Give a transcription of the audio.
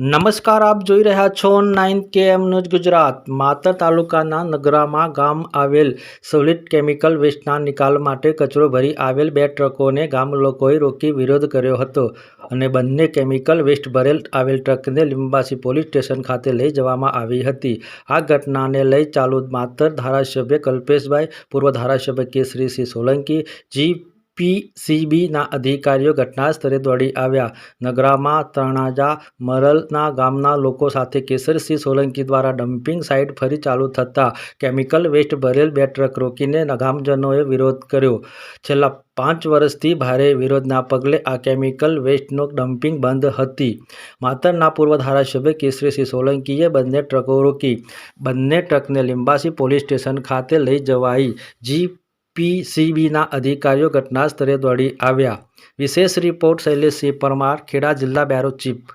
નમસ્કાર, આપ જોઈ રહ્યા છો 9KM ન્યૂઝ ગુજરાત। માતર તાલુકાના નગરામાં ગામ આવેલ સોલિડ કેમિકલ વેસ્ટના નિકાલ માટે કચરો ભરી આવેલ 2 ટ્રકોને ગામ લોકોએ રોકી વિરોધ કર્યો હતો અને બંને કેમિકલ વેસ્ટ ભરેલ આવેલ ટ્રકને લિંબાસી પોલીસ સ્ટેશન ખાતે લઈ જવામાં આવી હતી। આ ઘટનાને લઈ ચાલુ માતર ધારાસભ્ય કલ્પેશભાઈ, પૂર્વ ધારાસભ્ય કેસરીસિંહ સોલંકી, GPCBના અધિકારીઓ ઘટના સ્થળે દોડી આવ્યા। નગરામાં તણાજા મરલના ગામના લોકો સાથે કેસરીસિંહ સોલંકી દ્વારા ડમ્પિંગ સાઇટ ફરી ચાલુ થતાં કેમિકલ વેસ્ટ ભરેલ 2 ટ્રક રોકીને ગામજનોએ વિરોધ કર્યો। છેલ્લા 5 વર્ષથી ભારે વિરોધના પગલે આ કેમિકલ વેસ્ટનો ડમ્પિંગ બંધ હતી। માતરના પૂર્વ ધારાસભ્ય કેસરીસિંહ સોલંકીએ બંને ટ્રકો રોકી બંને ટ્રકને લિંબાસી પોલીસ સ્ટેશન ખાતે લઈ જવાઈ। GPCBના અધિકારીઓ ઘટના સ્થળે દોડી આવ્યા। વિશેષ રિપોર્ટ શૈલેષસિંહ પરમાર, ખેડા જિલ્લા બ્યુરો ચીફ।